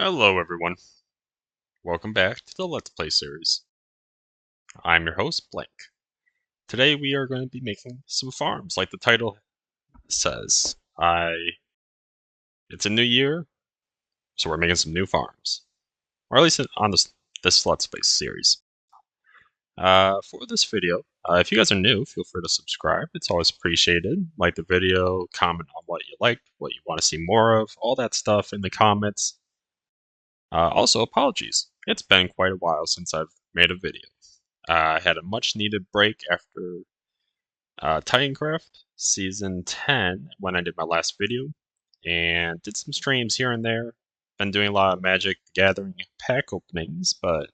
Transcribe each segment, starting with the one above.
Hello everyone, welcome back to the Let's Play series. I'm your host, Blank. Today we are going to be making some farms, like the title says. It's a new year, so we're making some new farms. Or at least on this Let's Play series. For this video, if you guys are new, feel free to subscribe, it's always appreciated. Like the video, comment on what you liked, what you want to see more of, all that stuff in the comments. Also, apologies. It's been quite a while since I've made a video. I had a much needed break after Titancraft Season 10 when I did my last video, and did some streams here and there. Been doing a lot of Magic the Gathering pack openings, but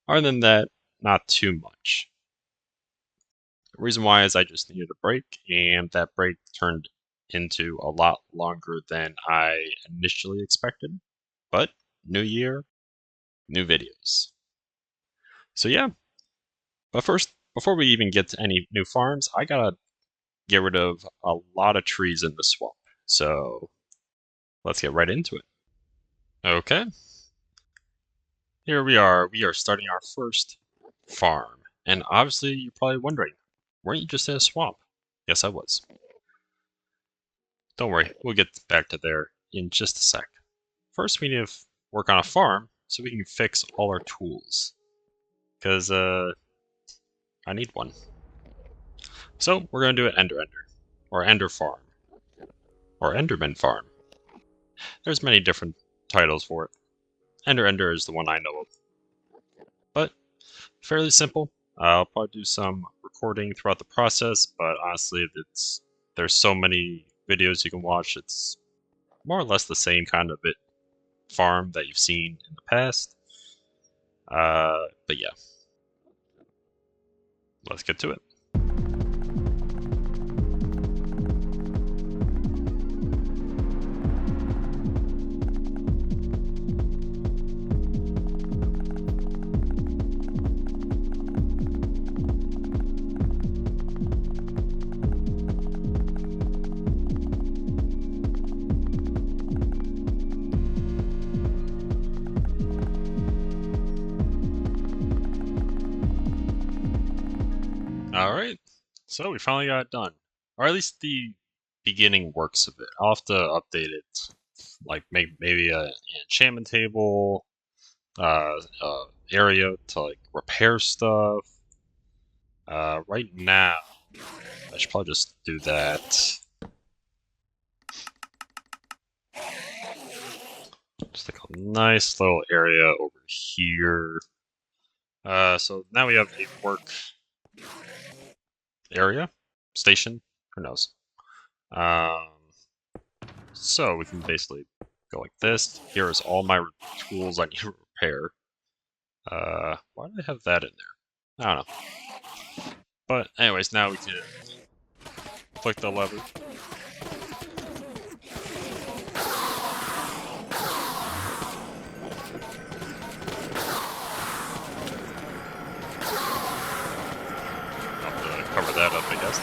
other than that, not too much. The reason why is I just needed a break, and that break turned into a lot longer than I initially expected. But new year, new videos. So yeah. But first, before we even get to any new farms, I gotta get rid of a lot of trees in the swamp. So let's get right into it. Okay. Here we are. We are starting our first farm. And obviously, you're probably wondering, weren't you just in a swamp? Yes, I was. Don't worry, we'll get back to there in just a sec. First, we need to work on a farm so we can fix all our tools. Because, I need one. So, we're going to do an Ender, or Ender Farm, or Enderman Farm. There's many different titles for it. Ender is the one I know of. But, fairly simple. I'll probably do some recording throughout the process, but honestly, there's so many videos you can watch, it's more or less the same kind of farm that you've seen in the past. But yeah. Let's get to it. Alright, so we finally got it done. Or at least the beginning works of it. I'll have to update it. Like maybe an enchantment table, area to like repair stuff. Right now, I should probably just do that. Just like a nice little area over here. So now we have a work area, station, who knows. So we can basically go like this. Here is all my tools I need to repair. Why do I have that in there? I don't know. But anyways, now we can click the lever. I'll have to cover that up, I guess.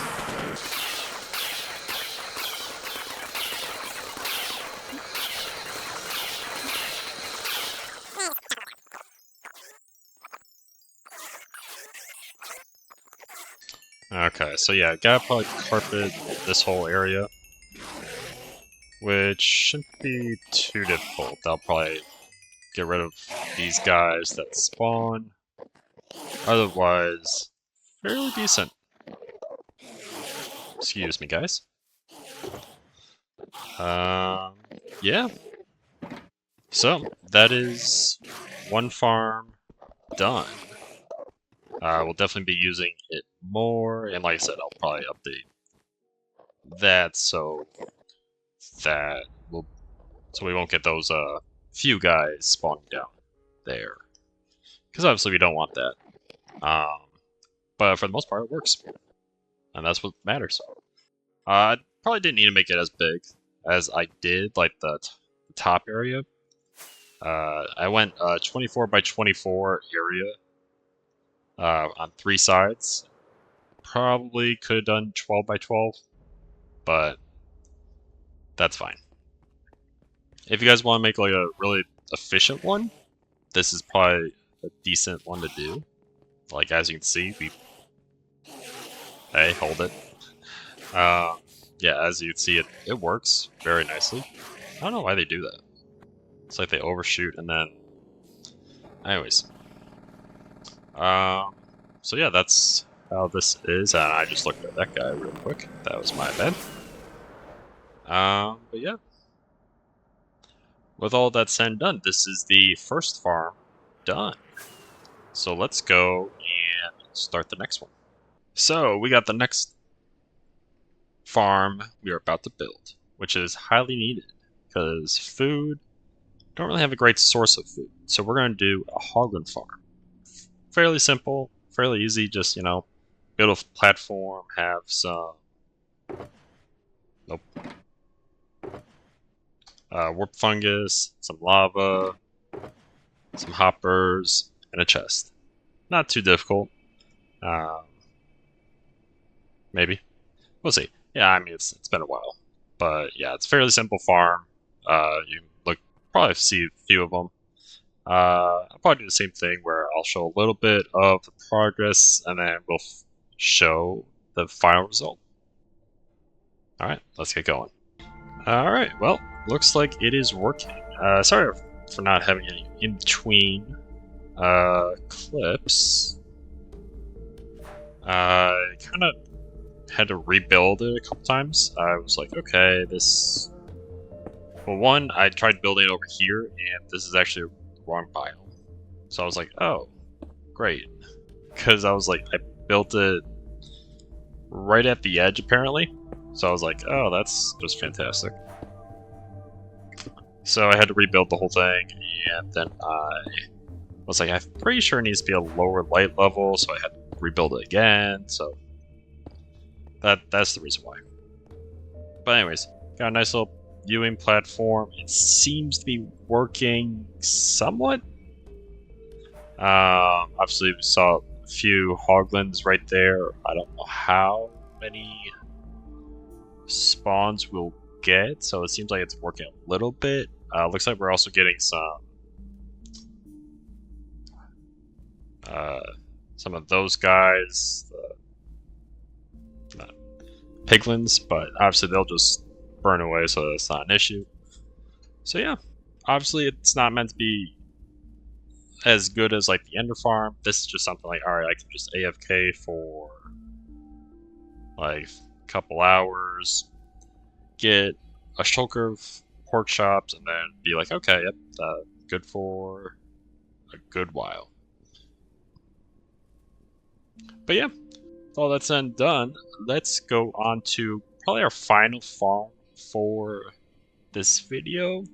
Okay, so yeah, gotta probably carpet this whole area, which shouldn't be too difficult. I'll probably get rid of these guys that spawn. Otherwise, fairly decent. Excuse me, guys. Yeah. So, that is one farm done. We'll definitely be using it more, and like I said, I'll probably update that so we won't get those few guys spawning down there, because obviously we don't want that. But for the most part, it works, and that's what matters. I probably didn't need to make it as big as I did, like the top area. I went 24 by 24 area. On 3 sides. Probably could have done 12 by 12, but that's fine. If you guys want to make like a really efficient one, this is probably a decent one to do. Like, as you can see, hey, hold it. Yeah, as you can see, it works very nicely. I don't know why they do that. It's like they overshoot and then... Anyways. So yeah, that's how this is. And I just looked at that guy real quick. That was my bad. But yeah. With all that said and done, this is the first farm done. So let's go and start the next one. So we got the next farm we are about to build, which is highly needed because don't really have a great source of food. So we're going to do a hogland farm. Fairly simple, fairly easy, just, build a platform, have some... Nope. Warp fungus, some lava, some hoppers, and a chest. Not too difficult. Maybe. We'll see. Yeah, I mean, it's been a while. But yeah, it's a fairly simple farm. You probably see a few of them. I'll probably do the same thing where I'll show a little bit of the progress and then we'll show the final result. Alright, let's get going. Alright, well, looks like it is working. Sorry for not having any in-between clips. I kind of had to rebuild it a couple times. I was like, okay, this... Well, one, I tried building it over here, and this is actually the wrong biome. So I was like, oh, great. Because I was like, I built it right at the edge, apparently. So I was like, oh, that's just fantastic. So I had to rebuild the whole thing, and then I was like, I'm pretty sure it needs to be a lower light level, so I had to rebuild it again, so that's the reason why. But anyways, got a nice little viewing platform. It seems to be working somewhat. Obviously we saw a few hoglands right there. I don't know how many spawns we'll get, so it seems like it's working a little bit. Looks like we're also getting some of those guys, the piglins, but obviously they'll just burn away, so that's not an issue. So yeah, obviously it's not meant to be as good as like the Ender farm. This is just something like, alright, I can just AFK for like a couple hours, get a shulker of pork chops, and then be like, okay, yep, good for a good while. But yeah, all that's said and done, let's go on to probably our final farm for this video.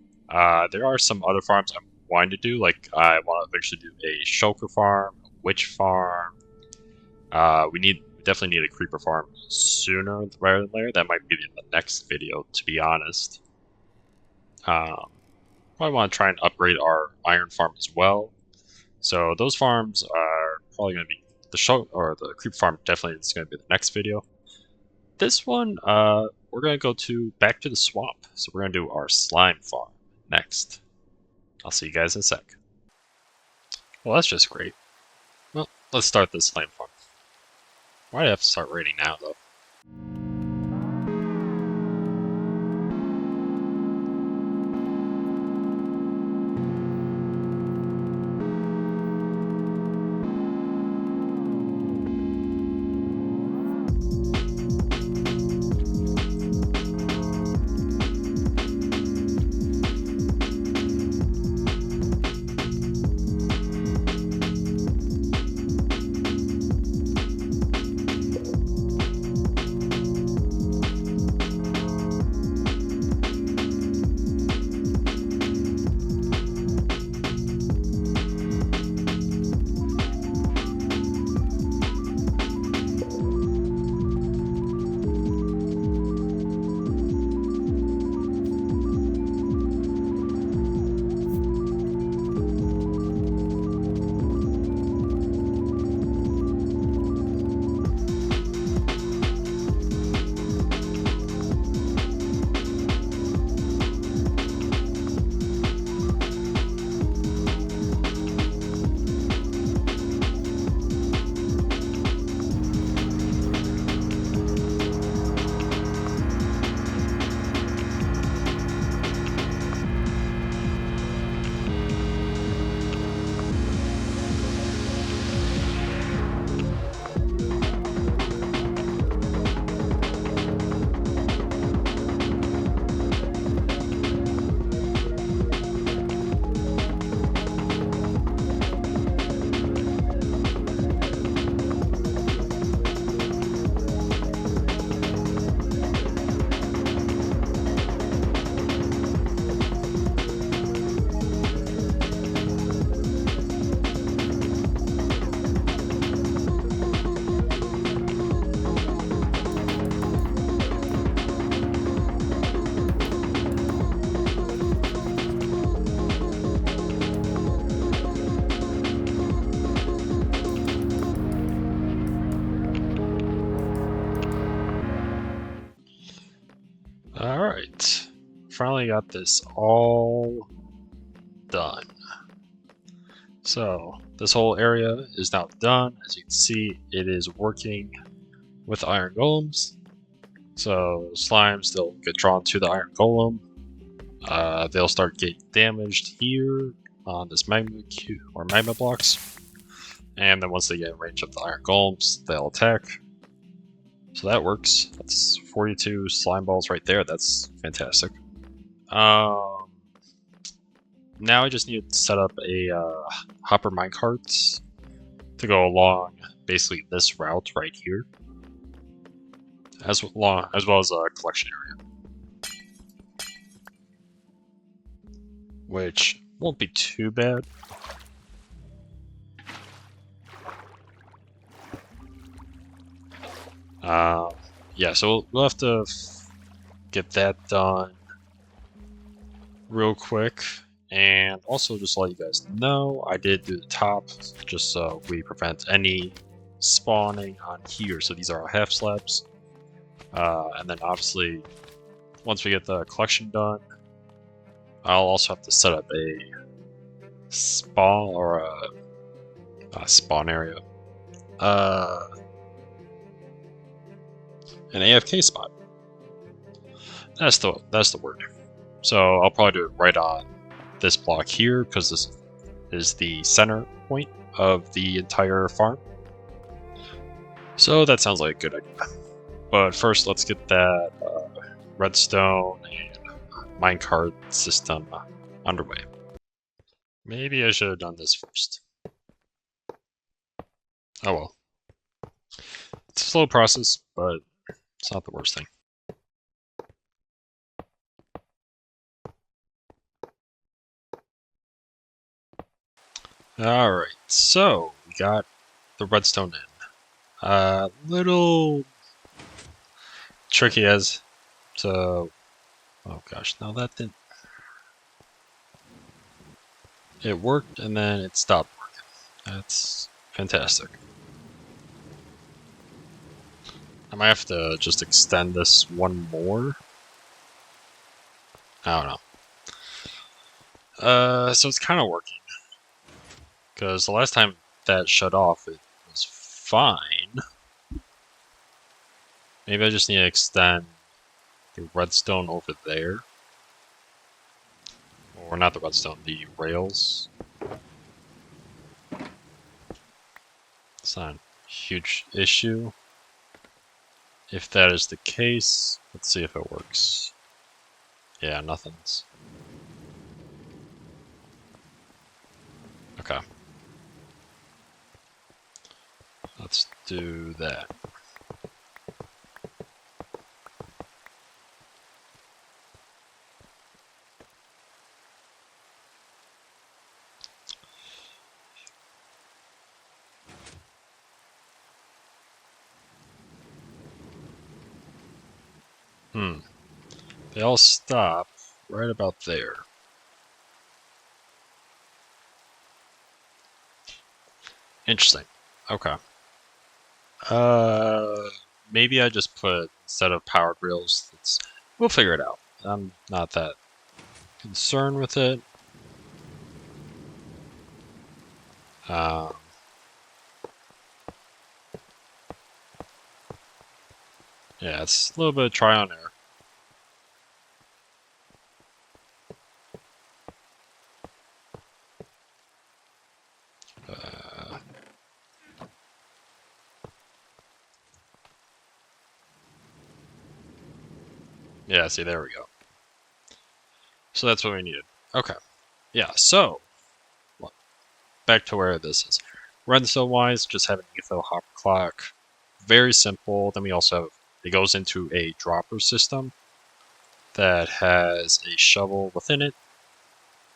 There are some other farms I'm wanting to do, like I want to eventually do a shulker farm, a witch farm. We definitely need a creeper farm sooner rather than later. That might be in the next video, to be honest. Probably want to try and upgrade our iron farm as well. So those farms are probably going to be the creeper farm. Definitely is going to be the next video. This one, we're going to go back to the swamp. So we're going to do our slime farm next. I'll see you guys in a sec. Well, that's just great. Well, let's start this slime farm. Why do I have to start raiding now, though? finally got this all done. So this whole area is now done. As you can see, it is working with iron golems. So slimes, they'll get drawn to the iron golem. They'll start getting damaged here on this magma cube or magma blocks. And then once they get in range of the iron golems, they'll attack. So that works. That's 42 slime balls right there. That's fantastic. Now I just need to set up a hopper minecart to go along basically this route right here, as well as a collection area, which won't be too bad. Yeah, so we'll have to get that done real quick. And also just to let you guys know, I did do the top just so we prevent any spawning on here. So these are our half slabs. And then obviously, once we get the collection done, I'll also have to set up a spawn or a spawn area. An AFK spot. That's the word. So I'll probably do it right on this block here because this is the center point of the entire farm. So that sounds like a good idea. But first, let's get that redstone and minecart system underway. Maybe I should have done this first. Oh well. It's a slow process, but it's not the worst thing. Alright, so we got the redstone in. Little tricky as to... Oh gosh, no that didn't... It worked and then it stopped working. That's fantastic. I might have to just extend this one more. I don't know. So it's kind of working. Because the last time that shut off, it was fine. Maybe I just need to extend the redstone over there. Or not the redstone, the rails. It's not a huge issue. If that is the case, let's see if it works. Yeah, nothing's. Okay. Let's do that. They all stop right about there. Interesting. Okay. Maybe I just put, instead of powered rails, we'll figure it out. I'm not that concerned with it. Yeah, it's a little bit of try on error. Yeah, see, there we go. So that's what we needed. Okay. Yeah, so, back to where this is. Redstone-wise, just have an etho hopper clock. Very simple. Then we also have, it goes into a dropper system that has a shovel within it.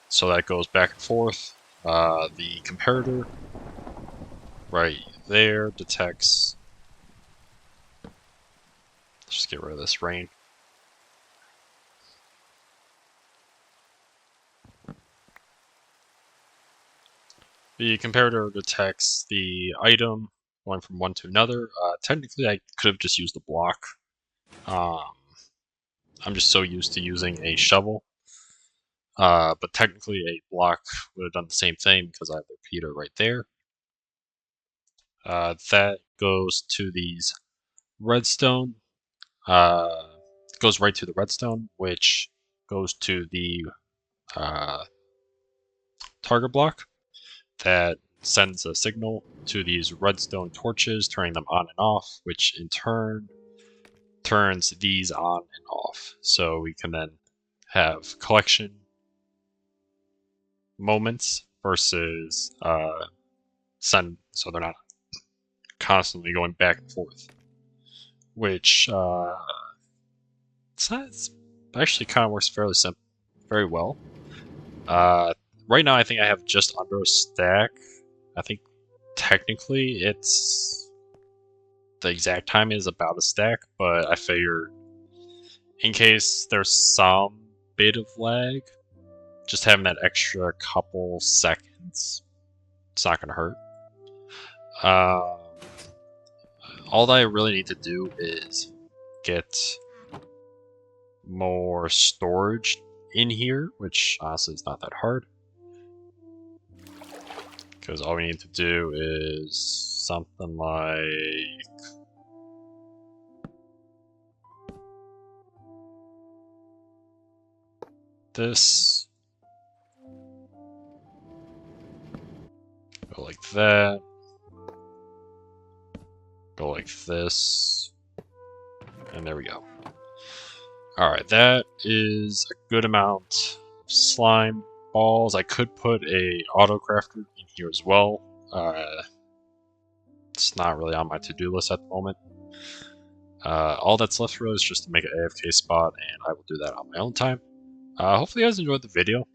So that goes back and forth. The comparator right there detects... Let's just get rid of this rain. The comparator detects the item going from one to another. Technically, I could have just used the block. I'm just so used to using a shovel. But technically a block would have done the same thing because I have the repeater right there. That goes to these redstone. Goes right to the redstone, which goes to the target block that sends a signal to these redstone torches, turning them on and off, which in turn turns these on and off. So we can then have collection moments versus send, so they're not constantly going back and forth. Which it's actually kind of works fairly simple, very well. Right now, I think I have just under a stack. I think technically it's the exact time is about a stack, but I figure in case there's some bit of lag, just having that extra couple seconds, it's not gonna hurt. All that I really need to do is get more storage in here, which honestly is not that hard. Because all we need to do is something like this. Go like that. Go like this. And there we go. Alright, that is a good amount of slime balls. I could put a auto crafter in here as well. It's not really on my to-do list at the moment. All that's left really is just to make an AFK spot, and I will do that on my own time. Hopefully you guys enjoyed the video.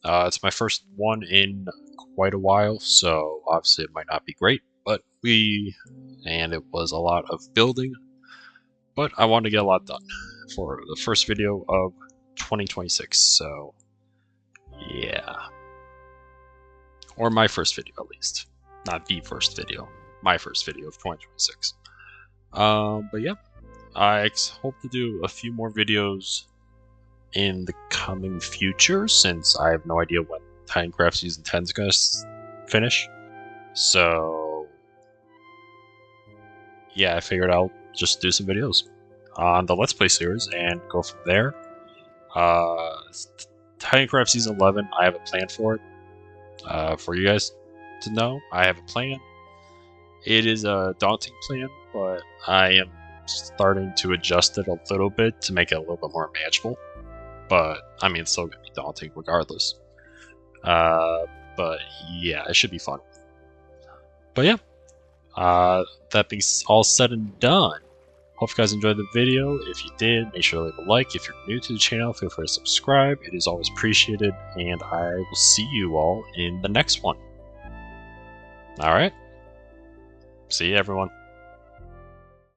It's my first one in quite a while, so obviously it might not be great, but it was a lot of building, but I wanted to get a lot done for the first video of 2026, so yeah. Or my first video, at least. Not the first video. My first video of 2026. But yeah, I hope to do a few more videos in the coming future, since I have no idea when Tinecraft Season 10 is going to finish. So yeah, I figured I'll just do some videos on the Let's Play series and go from there. Tinecraft Season 11, I have a plan for it. For you guys to know, I have a plan. It is a daunting plan, but I am starting to adjust it a little bit to make it a little bit more manageable. But, I mean, it's still going to be daunting regardless. But, yeah, it should be fun. But, yeah. That being all said and done, hope you guys enjoyed the video. If you did, make sure to leave a like. If you're new to the channel, feel free to subscribe. It is always appreciated. And I will see you all in the next one. Alright. See you, everyone.